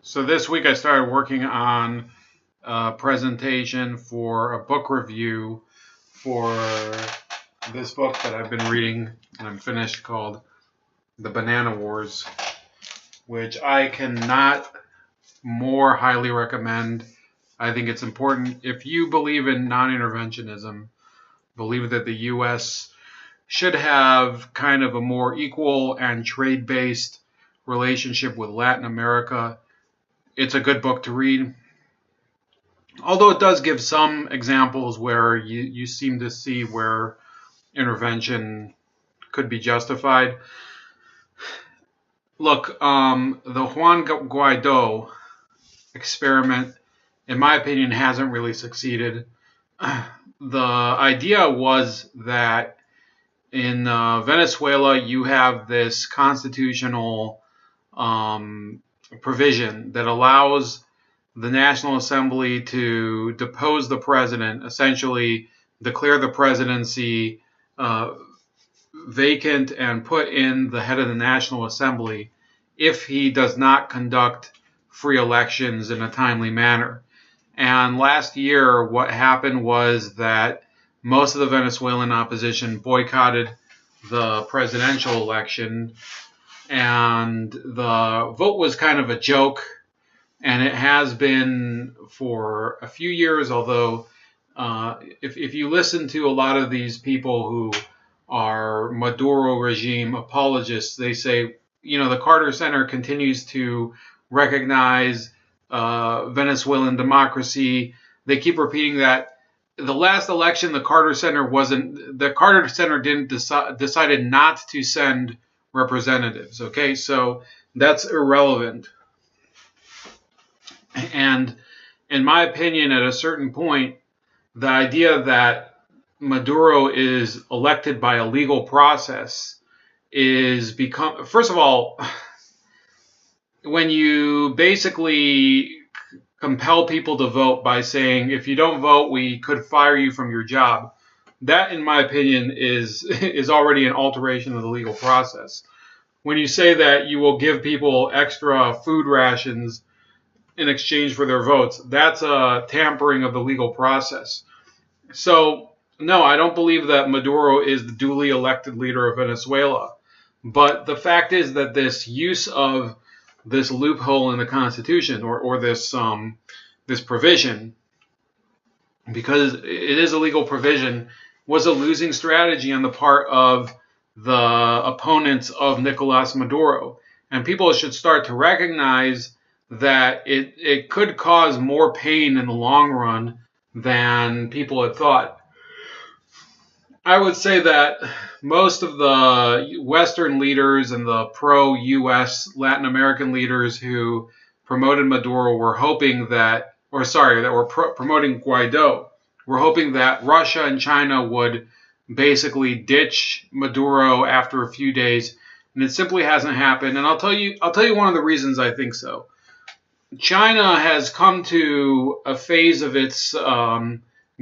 So this week I started working on a presentation for a book review for this book that I've been reading and I'm finished called The Banana Wars, which I cannot more highly recommend. I think it's important. If you believe in non-interventionism, believe that the U.S. should have kind of a more equal and trade-based relationship with Latin America, it's a good book to read. Although it does give some examples where you seem to see where intervention could be justified. Look, the Juan Guaido experiment, in my opinion, hasn't really succeeded. The idea was that in Venezuela, you have this constitutional provision that allows the National Assembly to depose the president, essentially declare the presidency vacant and put in the head of the National Assembly if he does not conduct free elections in a timely manner. And last year, what happened was that most of the Venezuelan opposition boycotted the presidential election, and the vote was kind of a joke, and it has been for a few years, although if you listen to a lot of these people who are Maduro regime apologists, they say, the Carter Center continues to recognize Venezuelan democracy. They keep repeating that the last election, the Carter Center decided not to send representatives. Okay, so that's irrelevant. And in my opinion, at a certain point, the idea that Maduro is elected by a legal process is become, first of all, when you basically compel people to vote by saying, if you don't vote, we could fire you from your job, that, in my opinion, is already an alteration of the legal process. When you say that you will give people extra food rations in exchange for their votes, that's a tampering of the legal process. So, no, I don't believe that Maduro is the duly elected leader of Venezuela. But the fact is that this use of this loophole in the Constitution, or this provision, because it is a legal provision, was a losing strategy on the part of the opponents of Nicolas Maduro. And people should start to recognize that it could cause more pain in the long run than people had thought. I would say that most of the Western leaders and the pro-U.S. Latin American leaders who promoted Maduro were hoping that, promoting Guaido, were hoping that Russia and China would basically ditch Maduro after a few days, and it simply hasn't happened. And I'll tell you one of the reasons I think so. China has come to a phase of its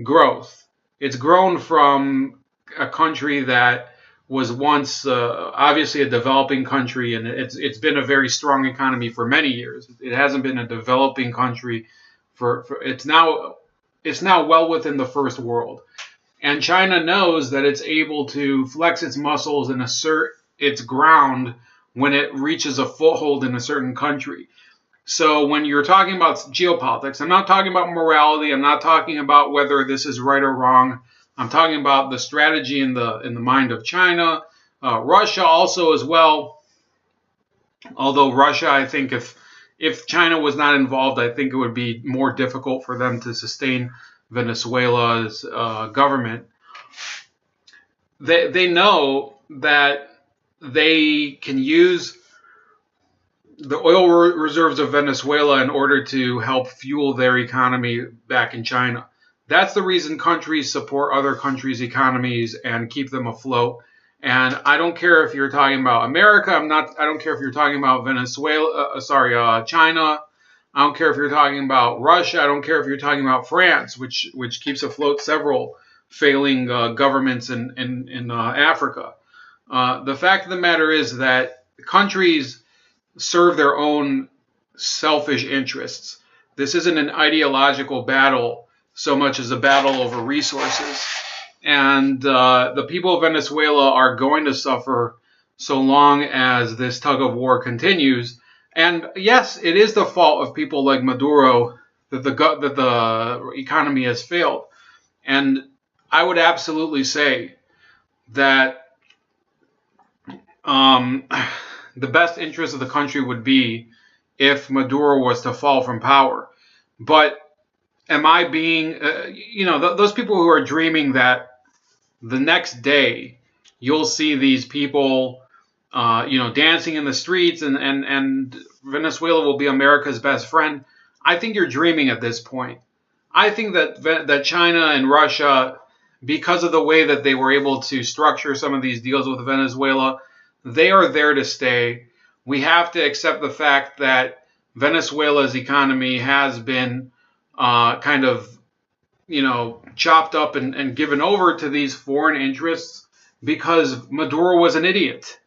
growth. It's grown from a country that was once obviously a developing country, and it's been a very strong economy for many years. It hasn't been a developing country for it's now well within the first world. And China knows that it's able to flex its muscles and assert its ground when it reaches a foothold in a certain country. So when you're talking about geopolitics, I'm not talking about morality. I'm not talking about whether this is right or wrong. I'm talking about the strategy in the mind of China, Russia also as well. Although Russia, I think if China was not involved, I think it would be more difficult for them to sustain Venezuela's government. They know that they can use the oil reserves of Venezuela in order to help fuel their economy back in China. That's the reason countries support other countries' economies and keep them afloat. And I don't care if you're talking about America. I don't care if you're talking about China. I don't care if you're talking about Russia. I don't care if you're talking about France, which keeps afloat several failing governments in Africa. The fact of the matter is that countries serve their own selfish interests. This isn't an ideological battle so much as a battle over resources. And the people of Venezuela are going to suffer so long as this tug of war continues. And yes, it is the fault of people like Maduro that the economy has failed. And I would absolutely say that the best interest of the country would be if Maduro was to fall from power. But am I being, those people who are dreaming that the next day you'll see these people, dancing in the streets and Venezuela will be America's best friend, I think you're dreaming at this point. I think that China and Russia, because of the way that they were able to structure some of these deals with Venezuela, they are there to stay. We have to accept the fact that Venezuela's economy has been kind of, chopped up and given over to these foreign interests because Maduro was an idiot,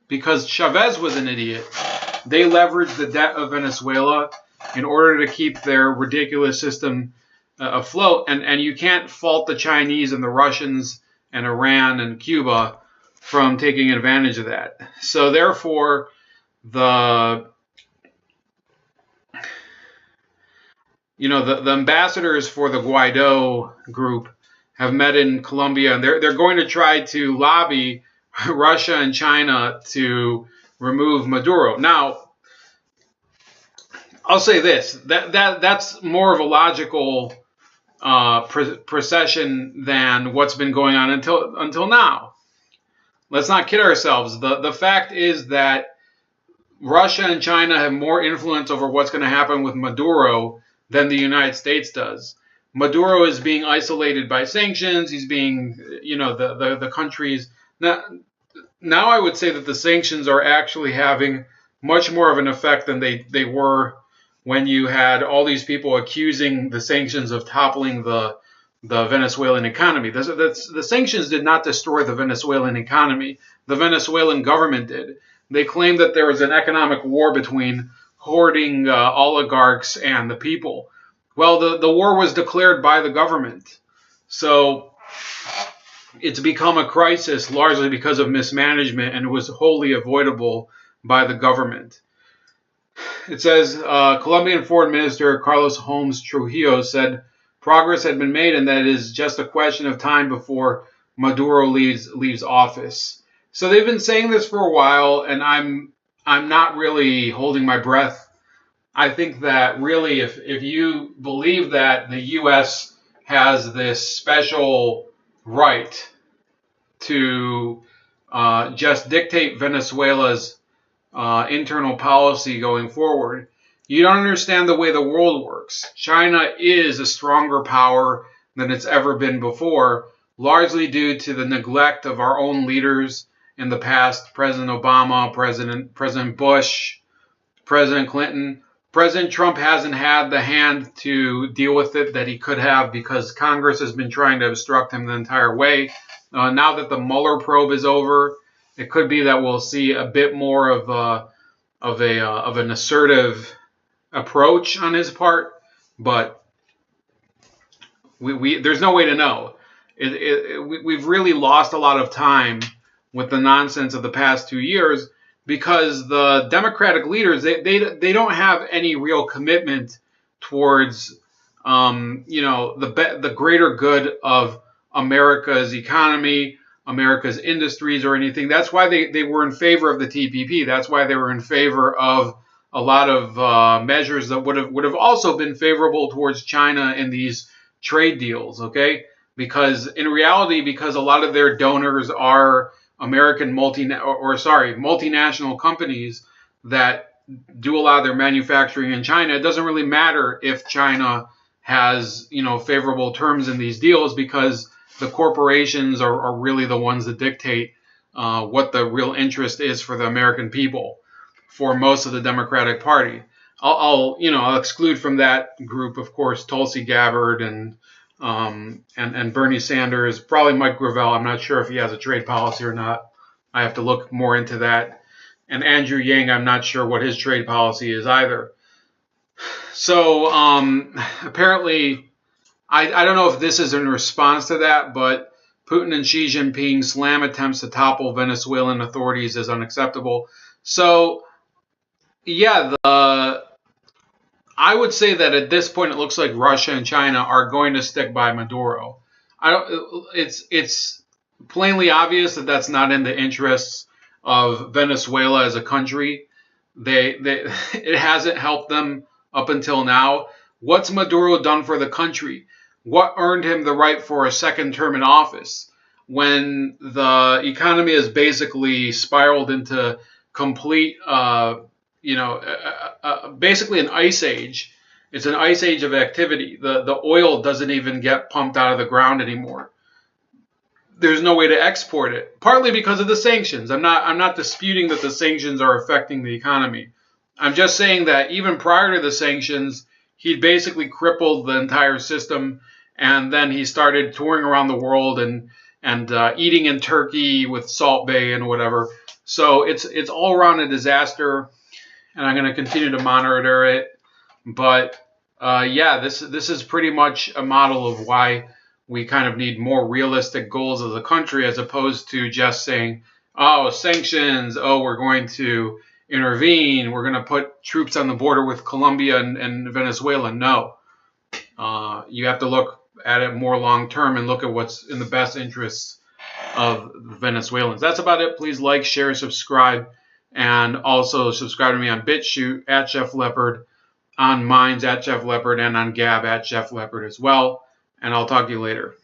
because Chavez was an idiot. They leveraged the debt of Venezuela in order to keep their ridiculous system afloat. And you can't fault the Chinese and the Russians and Iran and Cuba from taking advantage of that. So therefore, the ambassadors for the Guaído group have met in Colombia, and they're going to try to lobby Russia and China to remove Maduro. Now, I'll say this: that's more of a logical procession than what's been going on until now. Let's not kid ourselves. The fact is that Russia and China have more influence over what's going to happen with Maduro than the United States does. Maduro is being isolated by sanctions. He's being, the countries. Now I would say that the sanctions are actually having much more of an effect than they were when you had all these people accusing the sanctions of toppling the Venezuelan economy. The sanctions did not destroy the Venezuelan economy. The Venezuelan government did. They claimed that there was an economic war between hoarding oligarchs and the people. Well, the war was declared by the government. So it's become a crisis largely because of mismanagement, and it was wholly avoidable by the government. It says, Colombian Foreign Minister Carlos Holmes Trujillo said progress had been made and that it is just a question of time before Maduro leaves office. So they've been saying this for a while, and I'm not really holding my breath. I think that really if you believe that the U.S. has this special right to just dictate Venezuela's internal policy going forward, you don't understand the way the world works. China is a stronger power than it's ever been before, largely due to the neglect of our own leaders in the past, President Obama, President Bush, President Clinton. President Trump hasn't had the hand to deal with it that he could have because Congress has been trying to obstruct him the entire way. Now that the Mueller probe is over, it could be that we'll see a bit more of an assertive approach on his part, but there's no way to know. We've really lost a lot of time with the nonsense of the past 2 years because the Democratic leaders they don't have any real commitment towards the greater good of America's economy, America's industries, or anything. That's why they were in favor of the TPP. That's why they were in favor of a lot of measures that would have also been favorable towards China in these trade deals. Okay, because in reality, because a lot of their donors are American multinational companies that do a lot of their manufacturing in China, it doesn't really matter if China has favorable terms in these deals because the corporations are really the ones that dictate what the real interest is for the American people, for most of the Democratic Party. I'll exclude from that group, of course, Tulsi Gabbard and Bernie Sanders, probably Mike Gravel. I'm not sure if he has a trade policy or not. I have to look more into that. And Andrew Yang, I'm not sure what his trade policy is either. So apparently, I don't know if this is in response to that, but Putin and Xi Jinping slam attempts to topple Venezuelan authorities as unacceptable. So yeah, I would say that at this point it looks like Russia and China are going to stick by Maduro. I don't. It's plainly obvious that that's not in the interests of Venezuela as a country. They it hasn't helped them up until now. What's Maduro done for the country? What earned him the right for a second term in office when the economy has basically spiraled into complete, basically an ice age. It's an ice age of activity. The oil doesn't even get pumped out of the ground anymore. There's no way to export it, partly because of the sanctions. I'm not disputing that the sanctions are affecting the economy. I'm just saying that even prior to the sanctions, he basically crippled the entire system, and then he started touring around the world and eating in Turkey with Salt Bay and whatever. So it's all around a disaster, and I'm going to continue to monitor it. But yeah, this is pretty much a model of why we kind of need more realistic goals as a country, as opposed to just saying, "Oh, sanctions. Oh, we're going to intervene. We're going to put troops on the border with Colombia and Venezuela." No, you have to look at it more long term and look at what's in the best interests of Venezuelans. That's about it. Please like, share, subscribe, and also subscribe to me on BitChute at Jeff Leopard, on Minds at Jeff Leopard, and on Gab at Jeff Leopard as well. And I'll talk to you later.